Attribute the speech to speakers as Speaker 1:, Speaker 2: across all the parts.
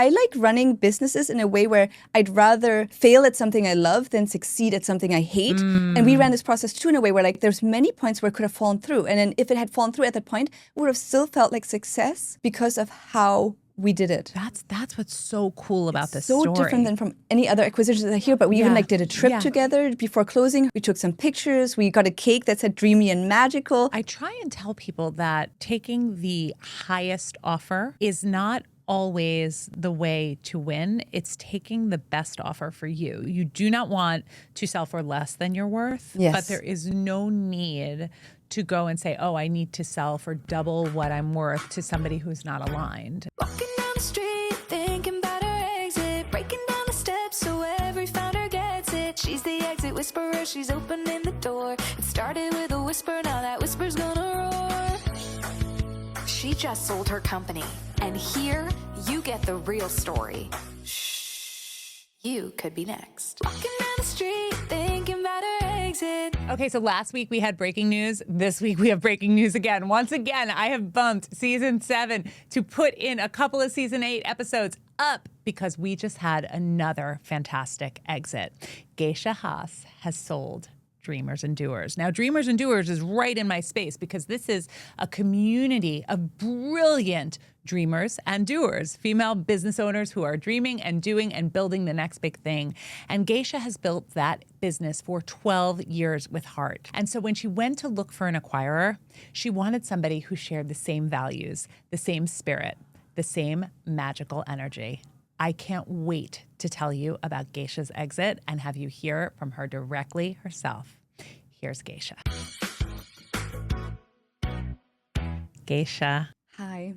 Speaker 1: I like running businesses in a way where I'd rather fail at something I love than succeed at something I hate. And we ran this process too in a way where like there's many points where it could have fallen through. And then if it had fallen through at that point, it would have still felt like success because of how we did it.
Speaker 2: That's what's so cool about this
Speaker 1: so
Speaker 2: story.
Speaker 1: Different than from any other acquisitions I hear, but we even like did a trip together before closing. We took some pictures. We got a cake that said dreamy and magical.
Speaker 2: I try and tell people that taking the highest offer is not always the way to win. It's taking the best offer for you. You do not want to sell for less than you're worth, but there is no need to go and say, oh, I need to sell for double what I'm worth to somebody who's not aligned.
Speaker 3: Walking down the street, thinking about her exit, breaking down the steps so every founder gets it. She's the exit whisperer, she's opening the door. It started with a whisper, now that whisper's gonna roar. She just sold her company, and here you get the real story. Shh, you could be next. Walking down the street, thinking about her exit.
Speaker 2: Okay, so last week we had breaking news. This week we have breaking news again. Once again, I have bumped season 7 to put in a couple of season 8 episodes up because we just had another fantastic exit. Gesche Haas has sold Dreamers and Doers. Now, Dreamers and Doers is right in my space because this is a community of brilliant dreamers and doers, female business owners who are dreaming and doing and building the next big thing. And Gesche has built that business for 12 years with heart. And so when she went to look for an acquirer, she wanted somebody who shared the same values, the same spirit, the same magical energy. I can't wait to tell you about Gesche's exit and have you hear from her directly herself. Here's Gesche. Gesche.
Speaker 1: Hi.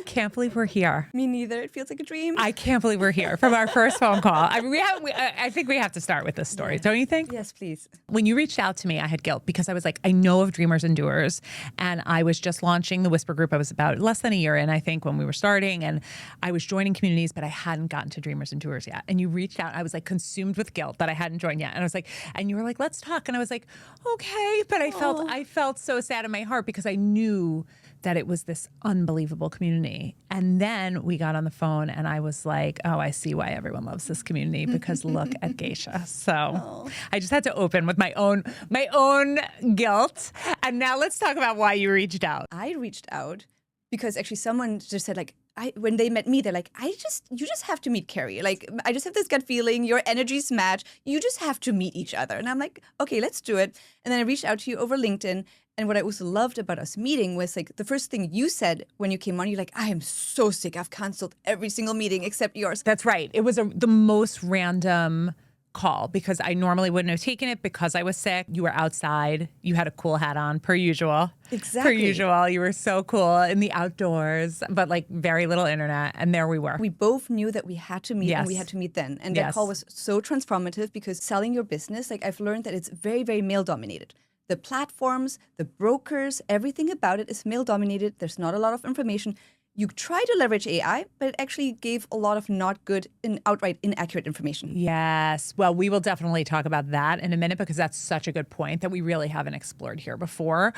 Speaker 2: Can't believe we're here.
Speaker 1: Me neither. It feels like a dream.
Speaker 2: I can't believe we're here from our first phone call. I think we have to start with this story, don't you think?
Speaker 1: Yes, please.
Speaker 2: When you reached out to me, I had guilt because I was like, I know of Dreamers and Doers, and I was just launching the Whisper Group. I was about less than a year in, I think, when we were starting, and I was joining communities, but I hadn't gotten to Dreamers and Doers yet. And you reached out, I was like consumed with guilt that I hadn't joined yet. And I was like, and you were like, let's talk. And I was like, okay. But I felt so sad in my heart because I knew that it was this unbelievable community. And then we got on the phone and I was like, oh, I see why everyone loves this community because look at Gesche. So I just had to open with my own guilt. And now let's talk about why you reached out.
Speaker 1: I reached out because actually someone just said like, when they met me, they're like, you just have to meet Carrie. Like, I just have this gut feeling, your energies match. You just have to meet each other. And I'm like, okay, let's do it. And then I reached out to you over LinkedIn. And what I also loved about us meeting was like the first thing you said when you came on, you're like, I am so sick. I've canceled every single meeting except yours.
Speaker 2: That's right. It was the most random call because I normally wouldn't have taken it because I was sick. You were outside. You had a cool hat on, per usual.
Speaker 1: Exactly.
Speaker 2: Per usual. You were so cool in the outdoors, but like very little internet. And there we were.
Speaker 1: We both knew that we had to meet and we had to meet then. And that call was so transformative because selling your business, like I've learned that it's very, very male dominated. The platforms, the brokers, everything about it is male dominated. There's not a lot of information. You try to leverage AI, but it actually gave a lot of not good and outright inaccurate information.
Speaker 2: Yes. Well, we will definitely talk about that in a minute because that's such a good point that we really haven't explored here before.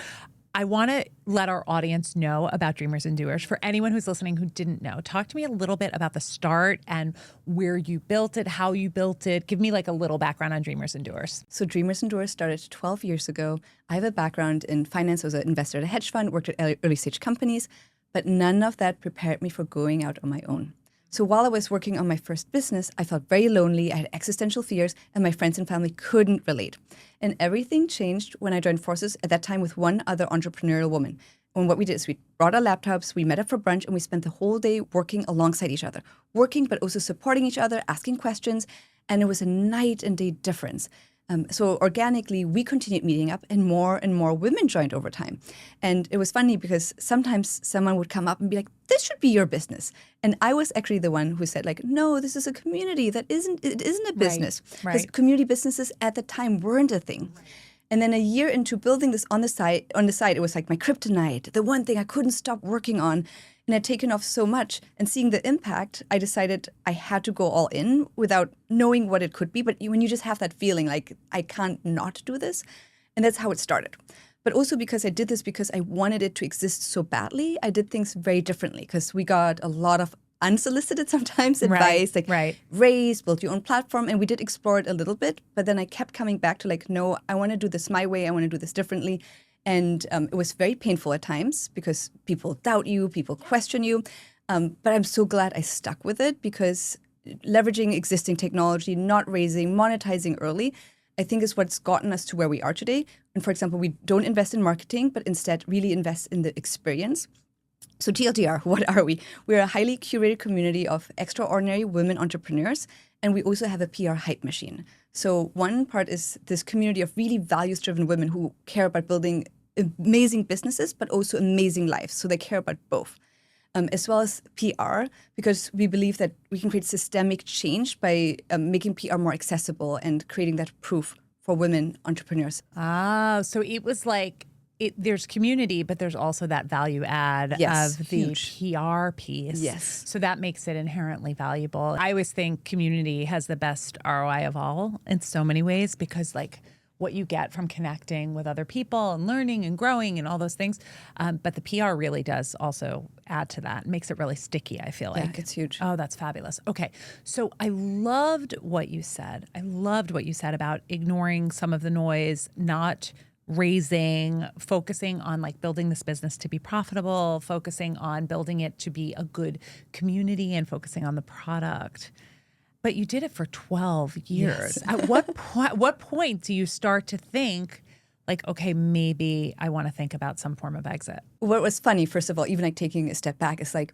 Speaker 2: I want to let our audience know about Dreamers and Doers. For anyone who's listening who didn't know, talk to me a little bit about the start and where you built it, how you built it. Give me like a little background on Dreamers and Doers.
Speaker 1: So Dreamers and Doers started 12 years ago. I have a background in finance. I was an investor at a hedge fund, worked at early stage companies, but none of that prepared me for going out on my own. So while I was working on my first business, I felt very lonely, I had existential fears, and my friends and family couldn't relate. And everything changed when I joined forces at that time with one other entrepreneurial woman. And what we did is we brought our laptops, we met up for brunch, and we spent the whole day working alongside each other. Working, but also supporting each other, asking questions, and it was a night and day difference. So organically, we continued meeting up and more women joined over time. And it was funny because sometimes someone would come up and be like, this should be your business. And I was actually the one who said like, no, this is a community that isn't a business. Because community businesses at the time weren't a thing. Right. And then a year into building this on the side, it was like my kryptonite, the one thing I couldn't stop working on. And had taken off so much, and seeing the impact, I decided I had to go all in without knowing what it could be. But when you just have that feeling like, I can't not do this, and that's how it started. But also because I did this because I wanted it to exist so badly, I did things very differently because we got a lot of unsolicited sometimes advice, raise, build your own platform. And we did explore it a little bit, but then I kept coming back to like, no, I want to do this my way. I want to do this differently. And it was very painful at times because people doubt you, people question you. But I'm so glad I stuck with it because leveraging existing technology, not raising, monetizing early, I think is what's gotten us to where we are today. And for example, we don't invest in marketing, but instead really invest in the experience. So TLDR, what are we? We're a highly curated community of extraordinary women entrepreneurs, and we also have a PR hype machine. So one part is this community of really values-driven women who care about building amazing businesses, but also amazing lives. So they care about both. As well as PR, because we believe that we can create systemic change by making PR more accessible and creating that proof for women entrepreneurs.
Speaker 2: Ah, so it was like, there's community, but there's also that value add of the huge PR piece.
Speaker 1: Yes.
Speaker 2: So that makes it inherently valuable. I always think community has the best ROI of all in so many ways because like, what you get from connecting with other people and learning and growing and all those things. But the PR really does also add to that. It makes it really sticky, I feel like.
Speaker 1: Yeah, it's huge.
Speaker 2: Oh, that's fabulous. Okay. So I loved what you said. I loved what you said about ignoring some of the noise, not raising, focusing on like building this business to be profitable, focusing on building it to be a good community and focusing on the product. But you did it for 12 years. Yes. At what point do you start to think like, okay, maybe I want to think about some form of exit?
Speaker 1: What was funny, first of all, even like taking a step back, is like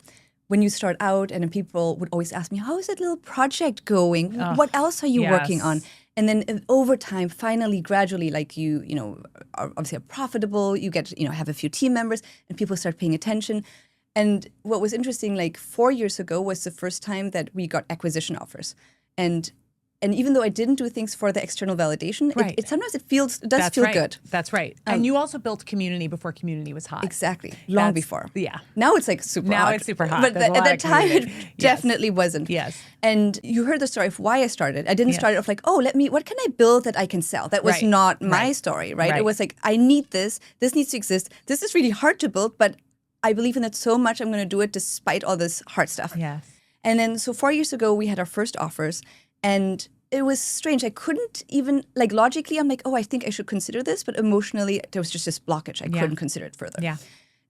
Speaker 1: when you start out and then people would always ask me, how is that little project going? What else are you working on? And then over time, finally, gradually, like you obviously are profitable, you get, have a few team members and people start paying attention. And what was interesting, like 4 years ago was the first time that we got acquisition offers. And even though I didn't do things for the external validation,
Speaker 2: right.
Speaker 1: it sometimes it does feel good.
Speaker 2: That's right. And you also built community before community was hot.
Speaker 1: Exactly. Long before.
Speaker 2: Yeah.
Speaker 1: Now it's like super hot.
Speaker 2: Now it's super hot.
Speaker 1: But at that time, it definitely wasn't.
Speaker 2: Yes.
Speaker 1: And you heard the story of why I started. I didn't start it off like, what can I build that I can sell? That was not my story, right? It was like, I need this. This needs to exist. This is really hard to build, but I believe in it so much, I'm going to do it despite all this hard stuff.
Speaker 2: Yes.
Speaker 1: And then, so 4 years ago, we had our first offers, and it was strange. I couldn't even, like logically, I'm like, I think I should consider this, but emotionally, there was just this blockage. I couldn't consider it further.
Speaker 2: Yeah.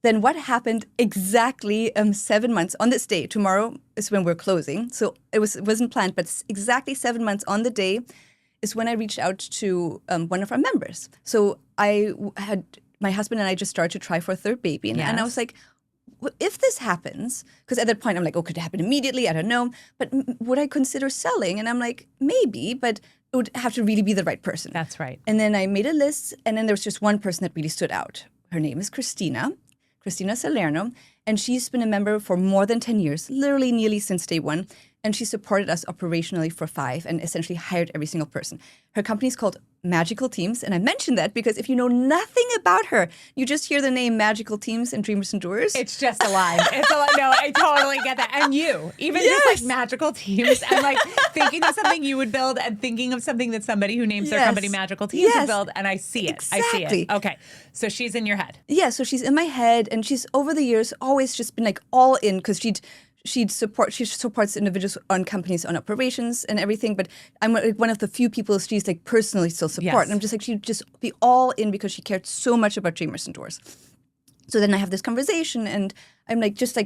Speaker 1: Then what happened exactly 7 months on this day? Tomorrow is when we're closing. So it wasn't planned, but exactly 7 months on the day is when I reached out to one of our members. So my husband and I just started to try for a third baby. And I was like, well, if this happens, because at that point I'm like, could it happen immediately? I don't know. But would I consider selling? And I'm like, maybe, but it would have to really be the right person.
Speaker 2: That's right.
Speaker 1: And then I made a list, and then there was just one person that really stood out. Her name is Cristina Salerno, and she's been a member for more than 10 years, literally nearly since day one. And she supported us operationally for 5 and essentially hired every single person. Her company is called Magical Teams. And I mentioned that because if you know nothing about her, you just hear the name Magical Teams and Dreamers and Doers.
Speaker 2: It's just a line. No, I totally get that. And you, even just like Magical Teams and like thinking of something you would build and thinking of something that somebody who names their company Magical Teams would build. And I see it.
Speaker 1: Exactly.
Speaker 2: I see it. Okay. So she's in your head.
Speaker 1: Yeah. So she's in my head. And she's over the years always just been like all in because she supports individuals on companies on operations and everything, but I'm like one of the few people she's like personally still support. Yes. And I'm just like, she'd just be all in because she cared so much about Dreamers and Doers. So then I have this conversation and I'm like, just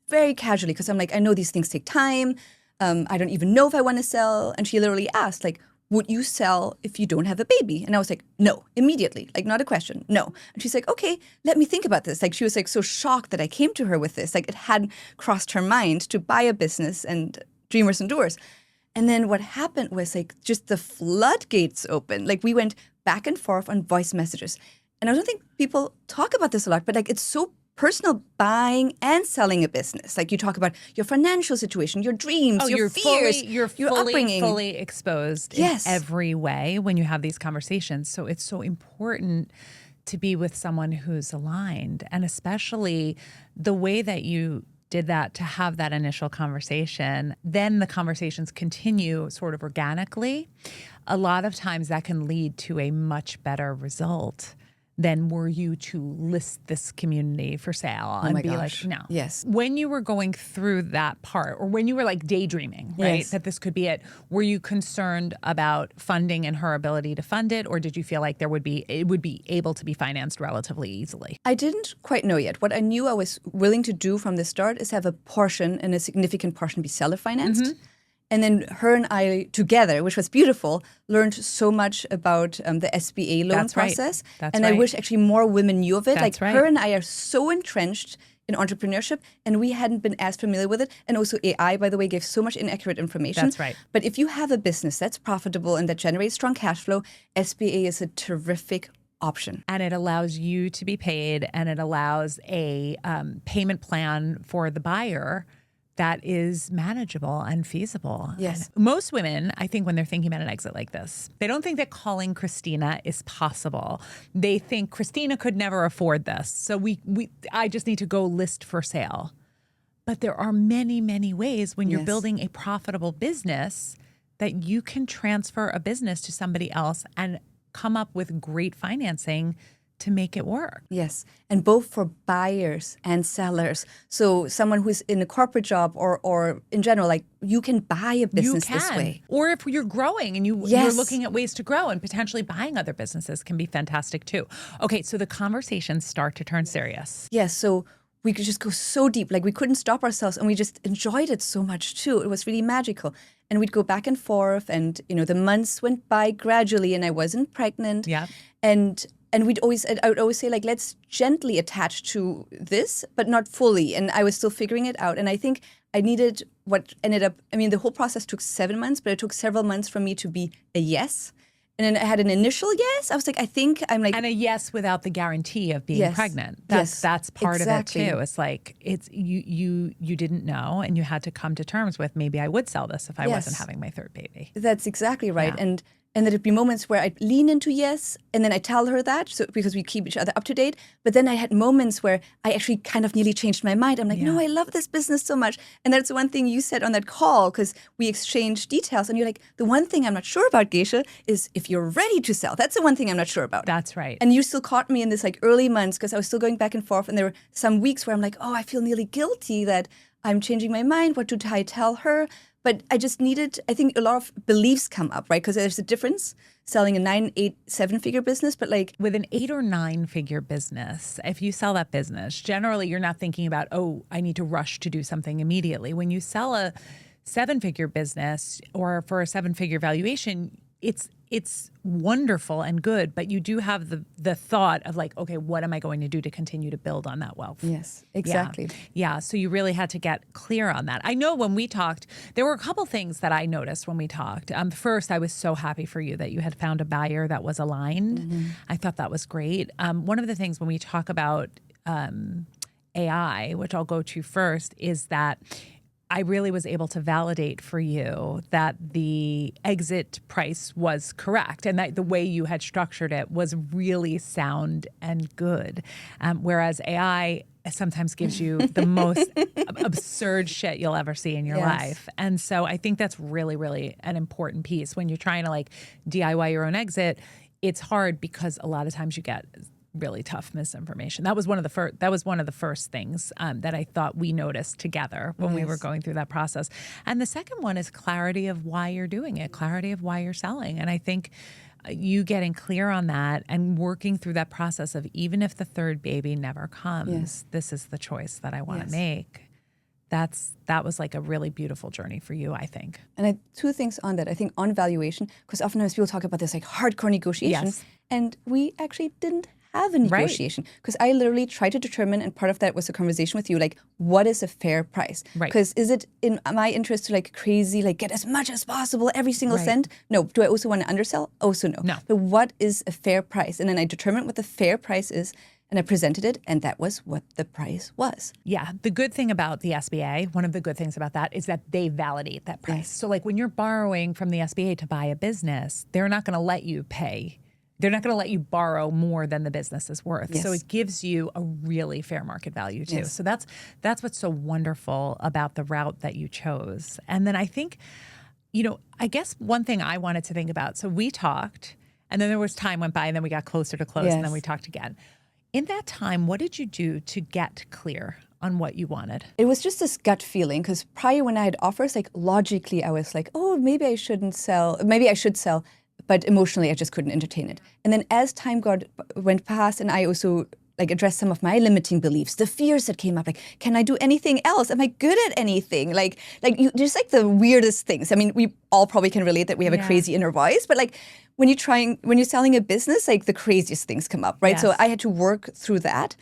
Speaker 1: very casually, because I'm like, I know these things take time. I don't even know if I want to sell. And she literally asked like, would you sell if you don't have a baby? And I was like, no, immediately, like not a question, no. And she's like, okay, let me think about this. Like she was like so shocked that I came to her with this. Like it hadn't crossed her mind to buy a business and Dreamers and Doers. And then what happened was like just the floodgates opened. Like we went back and forth on voice messages. And I don't think people talk about this a lot, but like it's so personal, buying and selling a business. Like you talk about your financial situation, your dreams, your fears, your upbringing.
Speaker 2: Fully exposed in every way when you have these conversations. So it's so important to be with someone who's aligned, and especially the way that you did that, to have that initial conversation, then the conversations continue sort of organically. A lot of times that can lead to a much better result than were you to list this community for sale and
Speaker 1: my
Speaker 2: be
Speaker 1: gosh.
Speaker 2: like, no.
Speaker 1: Yes.
Speaker 2: When you were going through that part, or when you were like daydreaming, right,
Speaker 1: Yes.
Speaker 2: that this could be it, were you concerned about funding and her ability to fund it, or did you feel like it would be able to be financed relatively easily?
Speaker 1: I didn't quite know yet. What I knew I was willing to do from the start is have a portion and a significant portion be seller financed.
Speaker 2: Mm-hmm.
Speaker 1: And then her and I together, which was beautiful, learned so much about the SBA loan
Speaker 2: That's right.
Speaker 1: process.
Speaker 2: That's
Speaker 1: and I
Speaker 2: right.
Speaker 1: wish actually more women knew of it.
Speaker 2: That's
Speaker 1: Like
Speaker 2: right.
Speaker 1: her and I are so entrenched in entrepreneurship, and we hadn't been as familiar with it. And also AI, by the way, gave so much inaccurate information.
Speaker 2: That's right.
Speaker 1: But if you have a business that's profitable and that generates strong cash flow, SBA is a terrific option.
Speaker 2: And it allows you to be paid, and it allows a payment plan for the buyer that is manageable and feasible.
Speaker 1: Yes.
Speaker 2: And most women, I think, when they're thinking about an exit like this, they don't think that calling Christina is possible. They think Christina could never afford this, so I just need to go list for sale. But there are many, many ways when you're
Speaker 1: Yes.
Speaker 2: building a profitable business that you can transfer a business to somebody else and come up with great financing to make it work.
Speaker 1: Yes, and both for buyers and sellers. So someone who's in a corporate job or in general, like you can buy a business this way.
Speaker 2: Or if you're growing and you're
Speaker 1: Yes.
Speaker 2: looking at ways to grow, and potentially buying other businesses can be fantastic too. Okay, so the conversations start to turn serious.
Speaker 1: Yes, so we could just go so deep. Like we couldn't stop ourselves, and we just enjoyed it so much too. It was really magical. And we'd go back and forth, and the months went by gradually, and I wasn't pregnant.
Speaker 2: Yeah.
Speaker 1: And I would always say, like, let's gently attach to this, but not fully. And I was still figuring it out. And I think I needed what ended up, the whole process took 7 months, but it took several months for me to be a yes. And then I had an initial yes. I was like, I think I'm like.
Speaker 2: And a yes without the guarantee of being
Speaker 1: Yes.
Speaker 2: pregnant.
Speaker 1: Yes.
Speaker 2: That's part
Speaker 1: Exactly.
Speaker 2: of it too. It's like you didn't know, and you had to come to terms with, maybe I would sell this if I
Speaker 1: Yes.
Speaker 2: wasn't having my third baby.
Speaker 1: That's exactly right.
Speaker 2: Yeah.
Speaker 1: And there'd be moments where I'd lean into yes, and then I tell her that, so because we keep each other up to date. But then I had moments where I actually kind of nearly changed my mind. I'm like, no, I love this business so much. And that's one thing you said on that call, because we exchanged details. And you're like, the one thing I'm not sure about, Gesche, is if you're ready to sell. That's the one thing I'm not sure about.
Speaker 2: That's right.
Speaker 1: And you still caught me in this like early months, because I was still going back and forth. And there were some weeks where I'm like, oh, I feel nearly guilty that I'm changing my mind. What do I tell her? But I just needed, I think a lot of beliefs come up, right? Because there's a difference selling a 9, 8, 7-figure business, but like.
Speaker 2: With an 8 or 9 figure business, if you sell that business, generally you're not thinking about, oh, I need to rush to do something immediately. When you sell a 7-figure business, or for a 7-figure valuation, it's wonderful and good, but you do have the thought of like, okay, what am I going to do to continue to build on that wealth?
Speaker 1: Yes, exactly.
Speaker 2: Yeah. So you really had to get clear on that. I know when we talked, there were a couple things that I noticed when we talked. First, I was so happy for you that you had found a buyer that was aligned.
Speaker 1: Mm-hmm.
Speaker 2: I thought that was great. One of the things when we talk about AI, which I'll go to first, is that I really was able to validate for you that the exit price was correct, and that the way you had structured it was really sound and good. Whereas AI sometimes gives you the most absurd shit you'll ever see in your
Speaker 1: Yes.
Speaker 2: life. And so I think that's really, really an important piece. When you're trying to like DIY your own exit, it's hard because a lot of times you get really tough misinformation. That was one of the first things that I thought we noticed together when we were going through that process. And the second one is clarity of why you're doing it, clarity of why you're selling. And I think you getting clear on that and working through that process of, even if the third baby never comes, this is the choice that I want to make. That was like a really beautiful journey for you, I think.
Speaker 1: And two things on that. I think on valuation, because oftentimes people talk about this like hardcore negotiation,
Speaker 2: Yes.
Speaker 1: and we actually didn't have a negotiation, because I literally tried to determine, and part of that was a conversation with you, like, what is a fair price?
Speaker 2: Right.
Speaker 1: Because is it in my interest to like crazy, like get as much as possible, every single cent? No. Do I also want to undersell? Also no.
Speaker 2: No.
Speaker 1: But what is a fair price? And then I determined what the fair price is, and I presented it, and that was what the price was.
Speaker 2: Yeah. The good thing about the SBA, one of the good things about that, is that they validate that price.
Speaker 1: Yes.
Speaker 2: So like when you're borrowing from the SBA to buy a business, they're not going to let you pay. They're not going to let you borrow more than the business is worth.
Speaker 1: Yes.
Speaker 2: So it gives you a really fair market value too.
Speaker 1: Yes.
Speaker 2: So that's what's so wonderful about the route that you chose. And then I think, I guess one thing I wanted to think about, so we talked, And then there was time went by, and then we got closer to close, and then
Speaker 1: Yes.
Speaker 2: we talked again. In that time, what did you do to get clear on what you wanted?
Speaker 1: It was just this gut feeling, because prior when I had offers, like logically I was like, oh, maybe I shouldn't sell, maybe I should sell, but emotionally I just couldn't entertain it. And then as time went past, and I also like addressed some of my limiting beliefs, the fears that came up, like, can I do anything else? Am I good at anything? Like just like the weirdest things. I mean, we all probably can relate that we have a crazy inner voice, but like when you're selling a business, like the craziest things come up, right?
Speaker 2: Yes.
Speaker 1: So I had to work through that.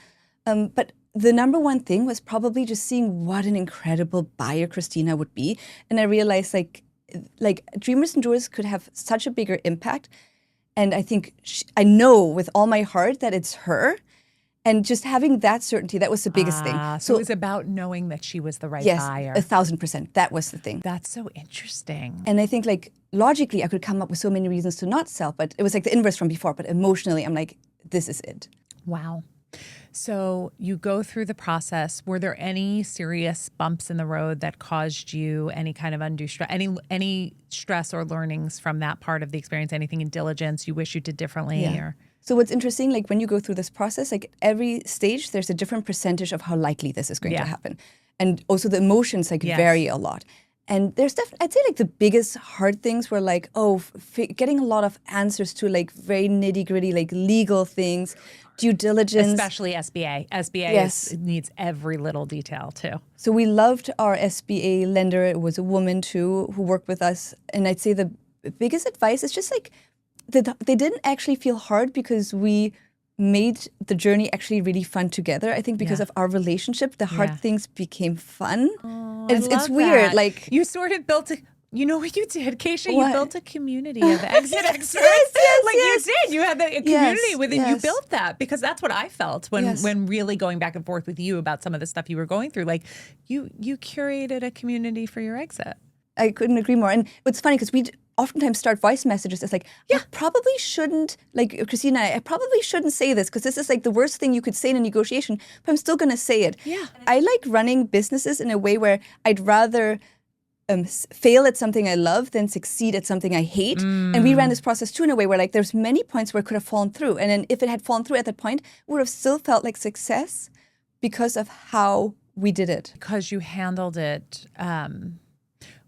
Speaker 1: But the number one thing was probably just seeing what an incredible buyer Christina would be. And I realized like Dreamers and Doers could have such a bigger impact. And I think I know with all my heart that it's her. And just having that certainty, that was the biggest thing.
Speaker 2: So it was about knowing that she was the right
Speaker 1: Yes,
Speaker 2: buyer.
Speaker 1: 1,000%. That was the thing.
Speaker 2: That's so interesting.
Speaker 1: And I think like logically I could come up with so many reasons to not sell, but it was like the inverse from before. But emotionally, I'm like, this is it.
Speaker 2: Wow. So you go through the process. Were there any serious bumps in the road that caused you any kind of undue stress, any stress or learnings from that part of the experience? Anything in diligence you wish you did differently? Or
Speaker 1: So what's interesting, like when you go through this process, like every stage, there's a different percentage of how likely this is going to happen. And also the emotions like vary a lot. And there's definitely, I'd say like the biggest hard things were like, getting a lot of answers to like very nitty gritty, like legal things, due diligence.
Speaker 2: especially SBA. SBA needs every little detail too.
Speaker 1: So we loved our SBA lender. It was a woman too who worked with us. And I'd say the biggest advice is just like, they didn't actually feel hard because we made the journey actually really fun together. I think because of our relationship, the hard things became fun.
Speaker 2: Oh,
Speaker 1: It's weird.
Speaker 2: That.
Speaker 1: Like
Speaker 2: you sort of built you know what you did, Gesche?
Speaker 1: What?
Speaker 2: You built a community of exit experts.
Speaker 1: yes.
Speaker 2: You did. You had a community within. You
Speaker 1: yes.
Speaker 2: built that because that's what I felt when really going back and forth with you about some of the stuff you were going through. Like you curated a community for your exit.
Speaker 1: I couldn't agree more. And it's funny because we oftentimes start voice messages as like, I probably shouldn't, like Christina, I probably shouldn't say this because this is like the worst thing you could say in a negotiation, but I'm still going to say it.
Speaker 2: Yeah.
Speaker 1: I like running businesses in a way where I'd rather fail at something I love than succeed at something I hate. And we ran this process too in a way where like there's many points where it could have fallen through. And then if it had fallen through at that point, it would have still felt like success because of how we did it.
Speaker 2: Because you handled it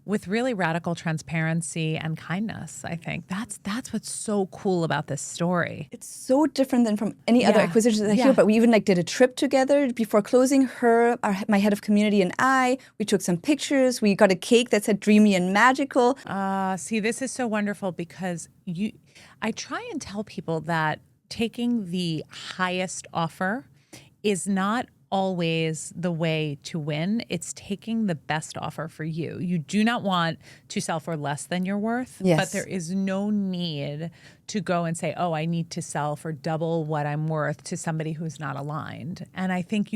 Speaker 2: with really radical transparency and kindness, I think. That's what's so cool about this story.
Speaker 1: It's so different than from any other acquisitions I hear, but we even like did a trip together before closing. My head of community and we took some pictures. We got a cake that said dreamy and magical.
Speaker 2: See, this is so wonderful because I try and tell people that taking the highest offer is not always the way to win. It's taking the best offer for you. You do not want to sell for less than your worth, but there is no need to go and say, oh, I need to sell for double what I'm worth to somebody who's not aligned. And I think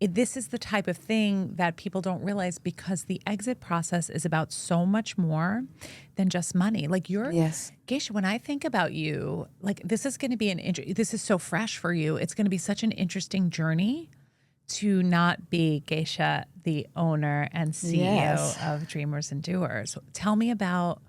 Speaker 2: this is the type of thing that people don't realize because the exit process is about so much more than just money. Like Gesche, when I think about you, like this is going to be this is so fresh for you. It's going to be such an interesting journey to not be Gesche, the owner and CEO of Dreamers and Doers. Tell me about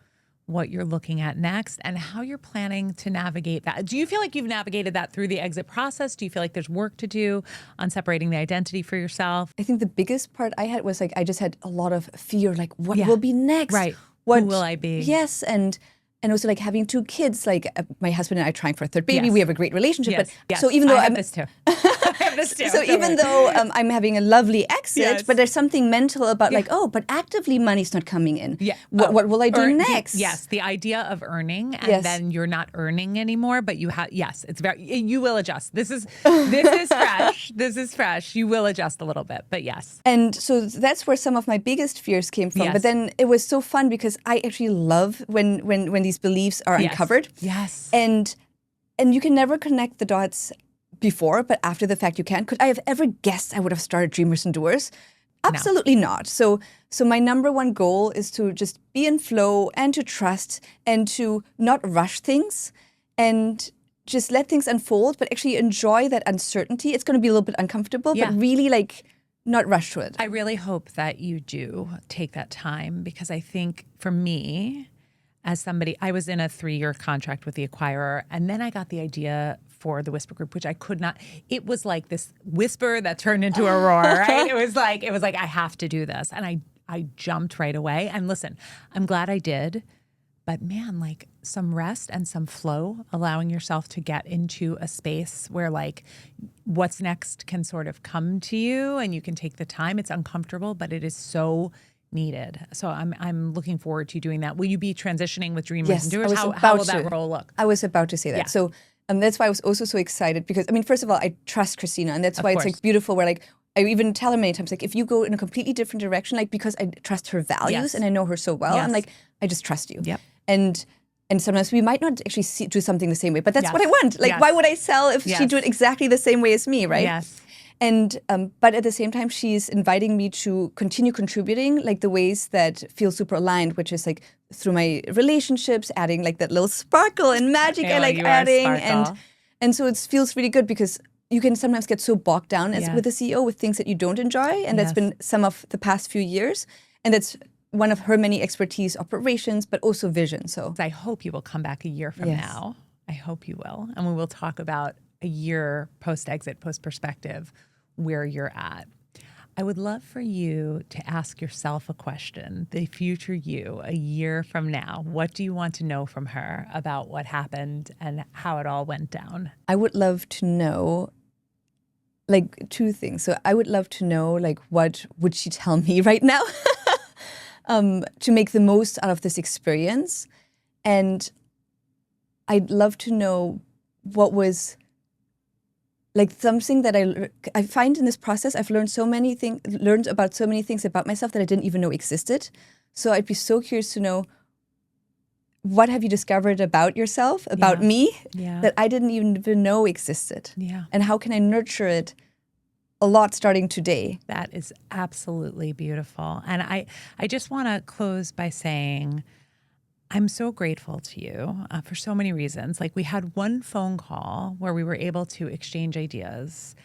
Speaker 2: what you're looking at next and how you're planning to navigate that. Do you feel like you've navigated that through the exit process? Do you feel like there's work to do on separating the identity for yourself?
Speaker 1: I think the biggest part I had was like, I just had a lot of fear, like what will be next?
Speaker 2: Right.
Speaker 1: What
Speaker 2: Who will I be?
Speaker 1: Yes. And also like having two kids, like my husband and I trying for a third baby.
Speaker 2: Yes.
Speaker 1: We have a great relationship.
Speaker 2: Yes.
Speaker 1: But so even though
Speaker 2: I have this too. I have this too.
Speaker 1: So even though I'm having a lovely exit, but there's something mental about like, but actively money's not coming in.
Speaker 2: Yeah.
Speaker 1: What will I do next?
Speaker 2: Yes. The idea of earning and then you're not earning anymore, but you have, you will adjust. This is fresh. This is fresh. You will adjust a little bit, but yes.
Speaker 1: And so that's where some of my biggest fears came from. But then it was so fun because I actually love when these beliefs are uncovered.
Speaker 2: Yes.
Speaker 1: And you can never connect the dots before, but after the fact you can. Could I have ever guessed I would have started Dreamers and Doers? Absolutely not. So my number one goal is to just be in flow and to trust and to not rush things and just let things unfold, but actually enjoy that uncertainty. It's going to be a little bit uncomfortable, but really like not rush to it.
Speaker 2: I really hope that you do take that time because I think for me, as somebody, I was in a 3-year contract with the acquirer, and then I got the idea for the Whisper Group, which I could not. It was like this whisper that turned into a roar, right? It was like I have to do this, and I jumped right away. And listen, I'm glad I did, but man, like some rest and some flow, allowing yourself to get into a space where like what's next can sort of come to you, and you can take the time. It's uncomfortable, but it is so needed. So I'm looking forward to doing that. Will you be transitioning with Dreamers and Doers? How will that role look?
Speaker 1: I was about to say that.
Speaker 2: Yeah.
Speaker 1: So that's why I was also so excited because, I mean, first of all, I trust Christina, and that's why it's like beautiful where like, I even tell her many times, like, if you go in a completely different direction, like, because I trust her values and I know her so well, I'm like, I just trust you.
Speaker 2: Yep.
Speaker 1: And sometimes we might not actually do something the same way, but that's what I want. Like, why would I sell if she do it exactly the same way as me, right?
Speaker 2: Yes.
Speaker 1: And but at the same time, she's inviting me to continue contributing, like the ways that feel super aligned, which is like through my relationships, adding like that little sparkle and magic I like adding, and so it feels really good because you can sometimes get so bogged down as with a CEO with things that you don't enjoy, and that's been some of the past few years, and that's one of her many expertise, operations, but also vision. So
Speaker 2: I hope you will come back a year from now. I hope you will, and we will talk about a year post-exit, post-perspective, where you're at. I would love for you to ask yourself a question, the future you, a year from now. What do you want to know from her about what happened and how it all went down?
Speaker 1: I would love to know, like, 2 things. So I would love to know, like, what would she tell me right now to make the most out of this experience? And I'd love to know what was like something that I find in this process. I've learned about so many things about myself that I didn't even know existed. So I'd be so curious to know, what have you discovered about yourself, about me, that I didn't even know existed?
Speaker 2: Yeah.
Speaker 1: And how can I nurture it a lot starting today?
Speaker 2: That is absolutely beautiful. And I just want to close by saying, I'm so grateful to you for so many reasons. Like, we had one phone call where we were able to exchange ideas,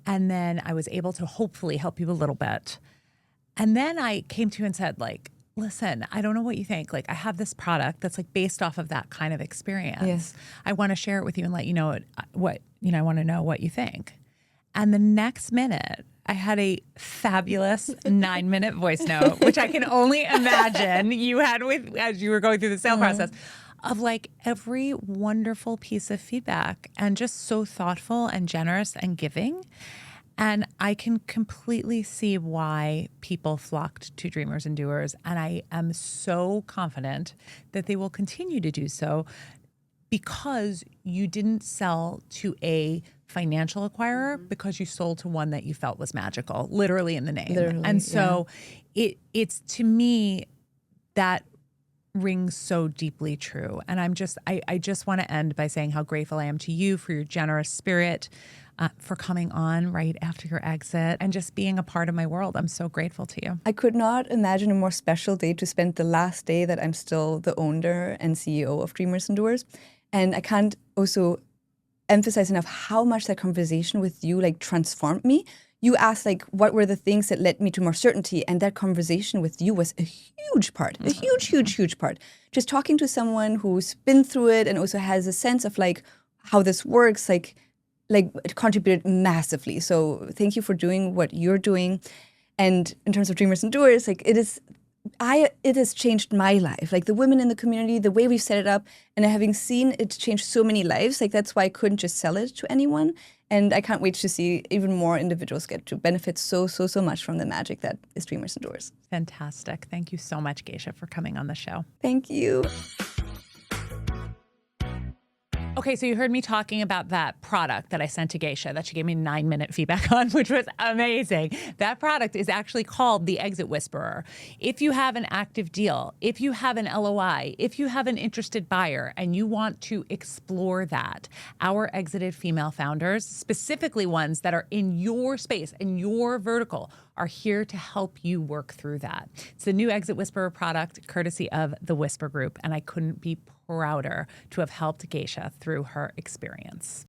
Speaker 2: and then I was able to hopefully help you a little bit. And then I came to you and said, like, listen, I don't know what you think. Like, I have this product that's like based off of that kind of experience.
Speaker 1: Yes.
Speaker 2: I want to share it with you and let you know what I want to know what you think. And the next minute, I had a fabulous 9-minute voice note, which I can only imagine you had as you were going through the sale process, of like every wonderful piece of feedback, and just so thoughtful and generous and giving. And I can completely see why people flocked to Dreamers and Doers. And I am so confident that they will continue to do so, because you didn't sell to a financial acquirer, because you sold to one that you felt was magical, literally in the name.
Speaker 1: Literally,
Speaker 2: and so it's to me, that rings so deeply true. And I just want to end by saying how grateful I am to you for your generous spirit, for coming on right after your exit and just being a part of my world. I'm so grateful to you.
Speaker 1: I could not imagine a more special day to spend the last day that I'm still the owner and CEO of Dreamers and Doers. And I can't also emphasize enough how much that conversation with you like transformed me. You asked like, what were the things that led me to more certainty? And that conversation with you was a huge part, a huge part. Just talking to someone who's been through it and also has a sense of like how this works, like it contributed massively. So thank you for doing what you're doing. And in terms of Dreamers and Doers, like it has changed my life. Like the women in the community, the way we've set it up, and having seen it change so many lives, like that's why I couldn't just sell it to anyone. And I can't wait to see even more individuals get to benefit so much from the magic that is Dreamers and Doers.
Speaker 2: Fantastic. Thank you so much, Gesche, for coming on the show.
Speaker 1: Thank you.
Speaker 2: Okay, so you heard me talking about that product that I sent to Gesche that she gave me 9-minute feedback on, which was amazing. That product is actually called the Exit Whisperer. If you have an active deal, if you have an LOI, if you have an interested buyer and you want to explore that, our exited female founders, specifically ones that are in your space, in your vertical, are here to help you work through that. It's the new Exit Whisperer product, courtesy of the Whisper Group, and I couldn't be prouder to have helped Gesche through her experience.